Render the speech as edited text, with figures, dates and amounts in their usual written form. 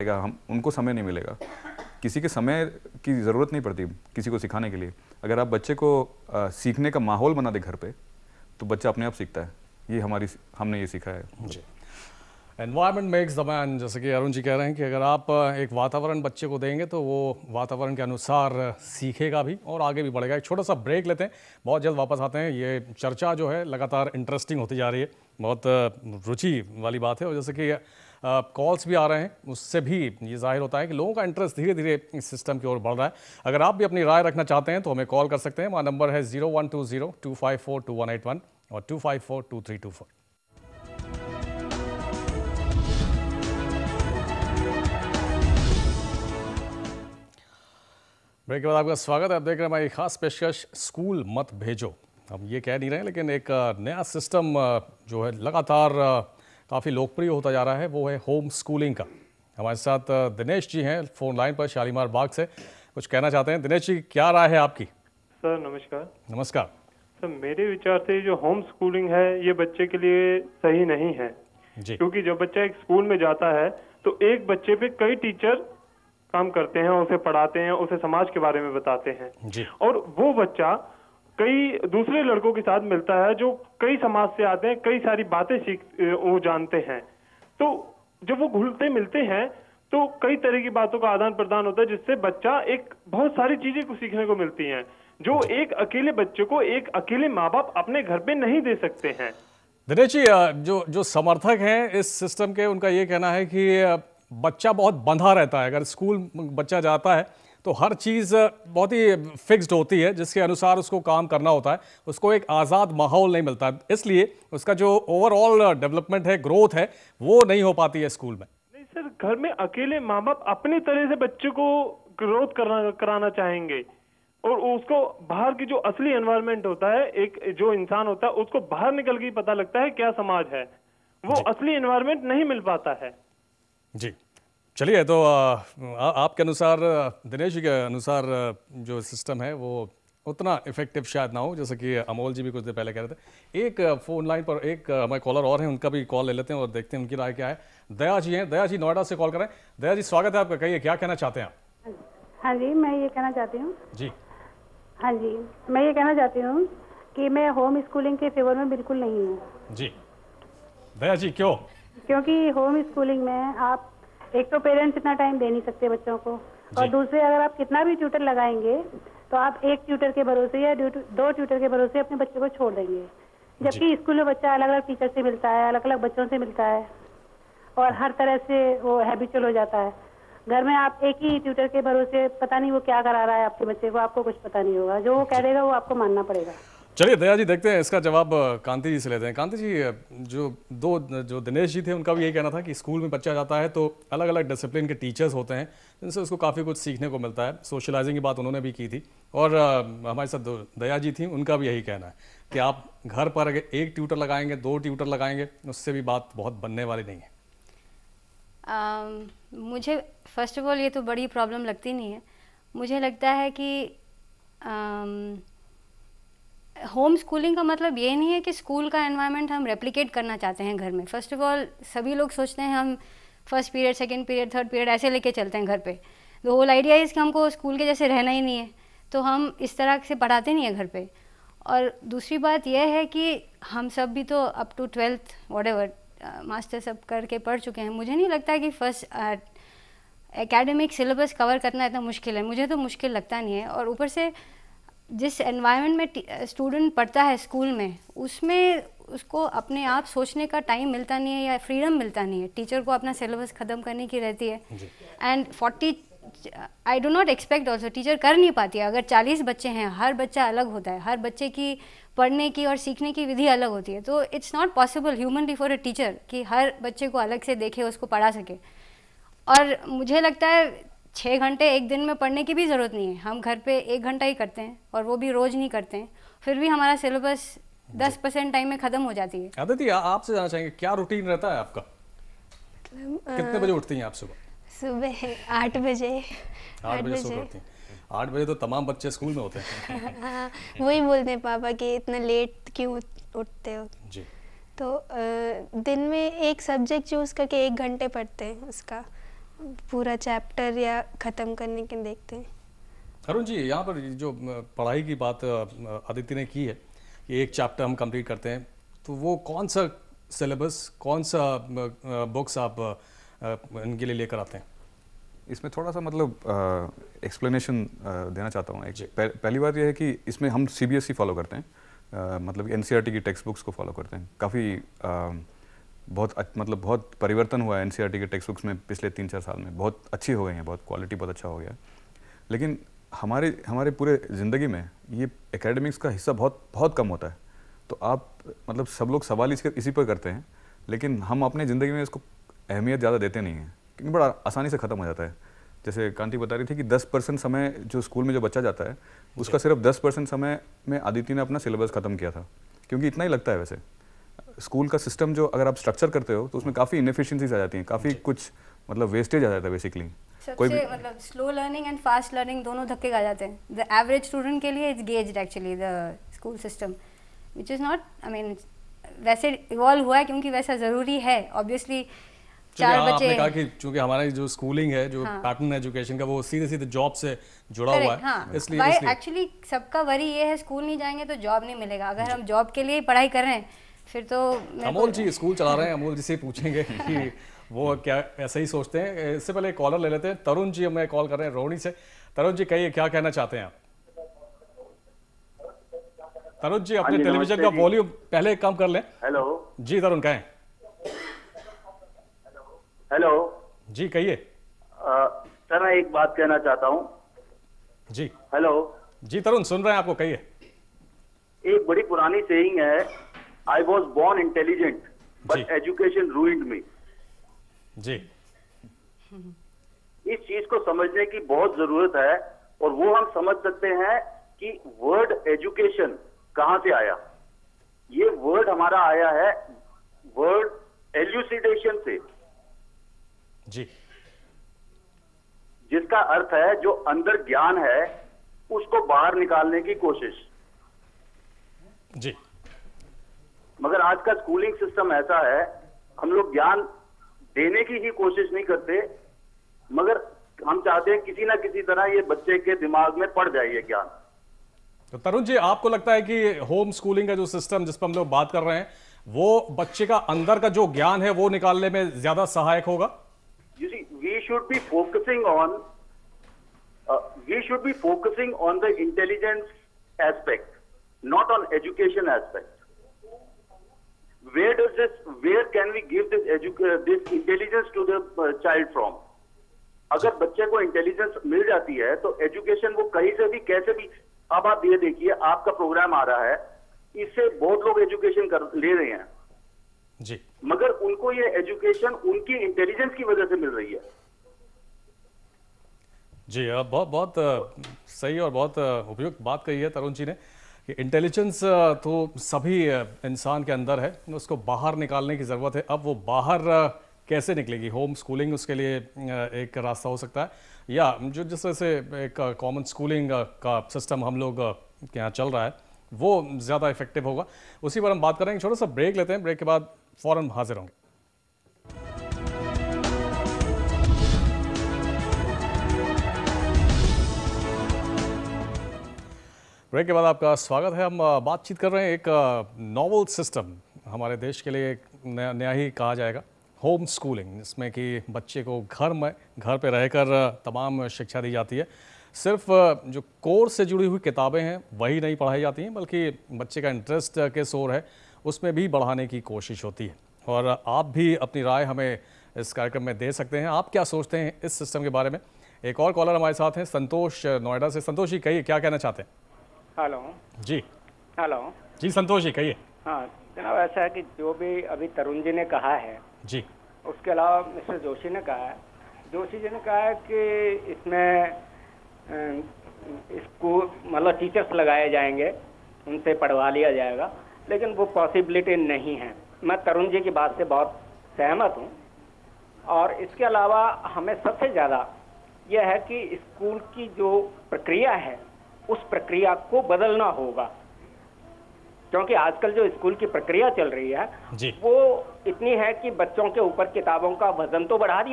हम उनको समय नहीं मिलेगा। किसी के समय की ज़रूरत नहीं पड़ती किसी को सिखाने के लिए। अगर आप बच्चे को सीखने का माहौल बना दे घर पे, तो बच्चा अपने आप सीखता है। ये हमने ये सीखा है जी। एनवायरनमेंट मेक्स द मैन, जैसे कि अरुण जी कह रहे हैं कि अगर आप एक वातावरण बच्चे को देंगे तो वो वातावरण के अनुसार सीखेगा भी और आगे भी बढ़ेगा। एक छोटा सा ब्रेक लेते हैं, बहुत जल्द वापस आते हैं। ये चर्चा जो है लगातार इंटरेस्टिंग होती जा रही है, बहुत रुचि वाली बात है। और जैसे कि कॉल्स भी आ रहे हैं, उससे भी ये जाहिर होता है कि लोगों का इंटरेस्ट धीरे धीरे इस सिस्टम की ओर बढ़ रहा है। अगर आप भी अपनी राय रखना चाहते हैं तो हमें कॉल कर सकते हैं। हमारा नंबर है 0120-254-2181 और 254-2324। ब्रेक के बाद आपका स्वागत है। आप देख रहे हैं हमारी खास पेशकश स्कूल मत भेजो। हम ये कह नहीं रहे, लेकिन एक नया सिस्टम जो है लगातार काफ़ी लोकप्रिय होता जा रहा है, वो है होम स्कूलिंग का। हमारे साथ दिनेश जी हैं फ़ोन लाइन पर शालीमार बाग से, कुछ कहना चाहते हैं। दिनेश जी, क्या राय है आपकी? सर नमस्कार। नमस्कार सर, मेरे विचार से जो होम स्कूलिंग है ये बच्चे के लिए सही नहीं है जी। क्योंकि जब बच्चा एक स्कूल में जाता है तो एक बच्चे पे कई टीचर काम करते हैं, उसे पढ़ाते हैं, उसे समाज के बारे में बताते हैं जी। और वो बच्चा कई दूसरे लड़कों के साथ मिलता है जो कई समाज से आते हैं, कई सारी बातें वो जानते हैं। तो जब वो घुलते मिलते हैं तो कई तरह की बातों का आदान प्रदान होता है, जिससे बच्चा एक बहुत सारी चीजें को सीखने को मिलती हैं जो एक अकेले बच्चे को एक अकेले माँ बाप अपने घर पे नहीं दे सकते हैं। दिनेश जी, जो समर्थक हैं इस सिस्टम के, उनका ये कहना है कि बच्चा बहुत बंधा रहता है। अगर स्कूल बच्चा जाता है तो हर चीज़ बहुत ही फिक्स्ड होती है, जिसके अनुसार उसको काम करना होता है, उसको एक आज़ाद माहौल नहीं मिलता, इसलिए उसका जो ओवरऑल डेवलपमेंट है, ग्रोथ है, वो नहीं हो पाती है स्कूल में। नहीं सर, घर में अकेले माँ बाप अपनी तरह से बच्चे को ग्रोथ कराना चाहेंगे और उसको बाहर की जो असली एनवायरनमेंट होता है, एक जो इंसान होता है उसको बाहर निकल के ही पता लगता है क्या समाज है, वो असली एनवायरनमेंट नहीं मिल पाता है जी। चलिए, तो आपके अनुसार, दिनेश जी के अनुसार, जो सिस्टम है वो उतना इफेक्टिव शायद ना हो, जैसे कि अमोल जी भी कुछ देर पहले कह रहे थे। एक फ़ोन लाइन पर एक हमारे कॉलर और हैं, उनका भी कॉल ले लेते हैं और देखते हैं उनकी राय क्या है। दया जी हैं, दया जी नोएडा से कॉल कर रहे हैं। दया जी, स्वागत है आपका, कहिए क्या कहना चाहते हैं आप? हाँ जी, मैं ये कहना चाहती हूँ जी। हाँ जी, मैं ये कहना चाहती हूँ कि मैं होम स्कूलिंग के फेवर में बिल्कुल नहीं हूँ। जी। दया जी, क्यों? क्योंकि होम स्कूलिंग में आप एक तो पेरेंट्स इतना टाइम दे नहीं सकते बच्चों को, और दूसरे अगर आप कितना भी ट्यूटर लगाएंगे तो आप एक ट्यूटर के भरोसे या दो ट्यूटर के भरोसे अपने बच्चे को छोड़ देंगे, जबकि स्कूल में बच्चा अलग अलग टीचर से मिलता है, अलग अलग बच्चों से मिलता है और हर तरह से वो हैबिचुअल हो जाता है। घर में आप एक ही ट्यूटर के भरोसे पता नहीं वो क्या करा रहा है आपके बच्चे को, आपको कुछ पता नहीं होगा, जो वो कह देगा वो आपको मानना पड़ेगा। चलिए दया जी, देखते हैं इसका जवाब कांति जी से लेते हैं। कांति जी, जो दिनेश जी थे उनका भी यही कहना था कि स्कूल में बच्चा जाता है तो अलग अलग डिसिप्लिन के टीचर्स होते हैं, जिनसे उसको काफ़ी कुछ सीखने को मिलता है। सोशलाइजिंग की बात उन्होंने भी की थी और हमारे साथ दया जी थी, उनका भी यही कहना है कि आप घर पर अगर एक ट्यूटर लगाएंगे, दो ट्यूटर लगाएंगे, उससे भी बात बहुत बनने वाली नहीं है। मुझे फर्स्ट ऑफ ऑल ये तो बड़ी प्रॉब्लम लगती नहीं है। मुझे लगता है कि होम स्कूलिंग का मतलब ये नहीं है कि स्कूल का एनवायरनमेंट हम रेप्लिकेट करना चाहते हैं घर में। फर्स्ट ऑफ ऑल सभी लोग सोचते हैं हम first period, second period, third period ऐसे लेके चलते हैं घर पे। द होल आइडिया इज़ कि हमको स्कूल के जैसे रहना ही नहीं है, तो हम इस तरह से पढ़ाते नहीं है घर पे। और दूसरी बात यह है कि हम सब भी तो up to 12th whatever master सब करके पढ़ चुके हैं। मुझे नहीं लगता कि फर्स्ट एकेडमिक सिलेबस कवर करना इतना मुश्किल है, मुझे तो मुश्किल लगता नहीं है। और ऊपर से जिस एनवायरनमेंट में स्टूडेंट पढ़ता है स्कूल में, उसमें उसको अपने आप सोचने का टाइम मिलता नहीं है या फ्रीडम मिलता नहीं है। टीचर को अपना सिलेबस ख़त्म करने की रहती है and 40 I do not expect also teacher कर नहीं पाती है। अगर 40 बच्चे हैं, हर बच्चा अलग होता है, हर बच्चे की पढ़ने की और सीखने की विधि अलग होती है, तो it's not possible humanly for a teacher कि हर बच्चे को अलग से देखे, उसको पढ़ा सके। और मुझे लगता है 6 घंटे एक दिन में पढ़ने की भी ज़रूरत नहीं है। हम घर पे 1 घंटा ही करते हैं और वो भी रोज़ नहीं करते हैं, फिर भी हमारा सिलेबस 10% टाइम में ख़त्म हो जाती है। आदिति, आपसे जानना चाहेंगे क्या रूटीन रहता है आपका? कितने बजे उठती हैं आप सुबह? सुबह 8 बजे। 8 बजे सुबह उठती हैं? 8 बजे तो तमाम बच्चे स्कूल में होते हैं। हाँ, वही बोलते हैं पापा कि इतना लेट क्यों उठते हो जी। तो दिन में एक सब्जेक्ट चूज़ करके 1 घंटे पढ़ते हैं उसका, पूरा चैप्टर या ख़त्म करने के देखते हैं। अरुण जी, यहाँ पर जो पढ़ाई की बात अदिति ने की है कि एक चैप्टर हम कंप्लीट करते हैं, तो वो कौन सा सिलेबस, कौन सा बुक्स आप इनके लिए लेकर आते हैं? इसमें थोड़ा सा मतलब एक्सप्लेनेशन देना चाहता हूँ। पहली बात यह है कि इसमें हम CBSE फॉलो करते हैं, मतलब NCERT की टेक्स्ट बुक्स को फॉलो करते हैं। काफ़ी बहुत परिवर्तन हुआ है NCERT के टेक्स्ट बुक्स में पिछले 3-4 साल में, बहुत अच्छी हो गई हैं, बहुत क्वालिटी बहुत अच्छा हो गया है। लेकिन हमारे पूरे ज़िंदगी में ये एकेडमिक्स का हिस्सा बहुत कम होता है। तो आप मतलब सब लोग सवाल इसी पर करते हैं, लेकिन हम अपने ज़िंदगी में इसको अहमियत ज़्यादा देते नहीं हैं, क्योंकि बड़ा आसानी से ख़त्म हो जाता है। जैसे कांति बता रही थी कि 10% समय जो स्कूल में जो बच्चा जाता है, उसका सिर्फ 10% समय में आदिति ने अपना सिलेबस ख़त्म किया था, क्योंकि इतना ही लगता है। वैसे स्कूल का सिस्टम जो अगर आप स्ट्रक्चर करते हो तो उसमें काफ़ी इनएफिशिएंसीज आ जाती हैं, काफ़ी कुछ मतलब वेस्टेज आ जाता है बेसिकली। सबसे मतलब slow learning and fast learning दोनों धक्के खा जाते हैं। द एवरेज स्टूडेंट के लिए it's gazed actually the school system, which is not, I mean वैसे इवॉल्व हुआ है क्योंकि वैसा ज़रूरी है ऑब्वियसली। 4 बच्चे आपने कहा कि चूंकि हमारा जो स्कूलिंग है, जो पैटर्न एजुकेशन का, वो सीधे जॉब से जुड़ा हुआ है। हाँ, इसलिए एक्चुअली सबका वरी ये है, स्कूल नहीं जाएंगे तो जॉब नहीं मिलेगा। अगर हम जॉब के लिए पढ़ाई कर रहे हैं फिर तो अमोल जी स्कूल चला रहे हैं, अमोल जी से पूछेंगे कि वो क्या ऐसा ही सोचते हैं। इससे पहले कॉलर ले लेते हैं। तरुण जी हमें कॉल कर रहे हैं रोहिणी से। तरुण जी कहिए, क्या कहना चाहते हैं आप? तरुण जी अपने टेलीविजन का वॉल्यूम पहले कम कर लें। हेलो जी तरुण कहें। हेलो जी कहिए। सर मैं एक बात कहना चाहता हूँ। जी हेलो जी तरुण सुन रहे हैं आपको, कहिए। एक बड़ी पुरानी सेइंग है, I was born intelligent but education ruined me. जी इस चीज को समझने की बहुत जरूरत है, और वो हम समझ सकते हैं कि वर्ड एजुकेशन कहां से आया। ये वर्ड हमारा आया है वर्ड एल्यूसिडेशन से, जी, जिसका अर्थ है जो अंदर ज्ञान है उसको बाहर निकालने की कोशिश। जी मगर आज का स्कूलिंग सिस्टम ऐसा है, हम लोग ज्ञान देने की ही कोशिश नहीं करते, मगर हम चाहते हैं किसी ना किसी तरह ये बच्चे के दिमाग में पड़ जाए ये ज्ञान। तो तरुण जी आपको लगता है कि होम स्कूलिंग का जो सिस्टम जिस पर हम लोग बात कर रहे हैं, वो बच्चे का अंदर का जो ज्ञान है वो निकालने में ज्यादा सहायक होगा? You see, we should be focusing on the intelligence aspect, not on education aspect. Where can we give this intelligence to the child from? अगर बच्चे को इंटेलिजेंस मिल जाती है तो एजुकेशन वो कहीं से भी कैसे भी, अब आप ये देखिए आपका प्रोग्राम आ रहा है, इससे बहुत लोग एजुकेशन ले रहे हैं जी, मगर उनको ये एजुकेशन उनकी इंटेलिजेंस की वजह से मिल रही है। जी बहुत सही और बहुत उपयुक्त बात कही है तरुण जी ने कि इंटेलिजेंस तो सभी इंसान के अंदर है, उसको बाहर निकालने की ज़रूरत है। अब वो बाहर कैसे निकलेगी? होम स्कूलिंग उसके लिए एक रास्ता हो सकता है, या जो जिस तरह से एक कॉमन स्कूलिंग का सिस्टम हम लोग के यहाँ चल रहा है वो ज़्यादा इफेक्टिव होगा। उसी पर हम बात करेंगे। छोटा सा ब्रेक लेते हैं, ब्रेक के बाद फौरन हाजिर होंगे। ब्रेक के बाद आपका स्वागत है। हम बातचीत कर रहे हैं एक नॉवल सिस्टम, हमारे देश के लिए एक नया ही कहा जाएगा, होम स्कूलिंग, जिसमें कि बच्चे को घर पे रहकर तमाम शिक्षा दी जाती है। सिर्फ जो कोर्स से जुड़ी हुई किताबें हैं वही नहीं पढ़ाई जाती हैं, बल्कि बच्चे का इंटरेस्ट किस ओर है उसमें भी बढ़ाने की कोशिश होती है। और आप भी अपनी राय हमें इस कार्यक्रम में दे सकते हैं। आप क्या सोचते हैं इस सिस्टम के बारे में? एक और कॉलर हमारे साथ हैं, संतोष नोएडा से। संतोष जी कहिए, क्या कहना चाहते हैं? हेलो जी हेलो जी संतोष जी कहिए। हाँ जनाब, ऐसा है कि जो भी अभी तरुण जी ने कहा है जी, उसके अलावा मिस्टर जोशी ने कहा है, जोशी जी ने कहा है कि इसमें स्कूल मतलब टीचर्स लगाए जाएंगे, उनसे पढ़वा लिया जाएगा, लेकिन वो पॉसिबिलिटी नहीं है। मैं तरुण जी की बात से बहुत सहमत हूँ। और इसके अलावा हमें सबसे ज़्यादा यह है कि स्कूल की जो प्रक्रिया है उस प्रक्रिया को बदलना होगा, क्योंकि आजकल जो स्कूल की प्रक्रिया चल रही है जी, वो इतनी है कि बच्चों के ऊपर किताबों का वजन तो बढ़ा दिया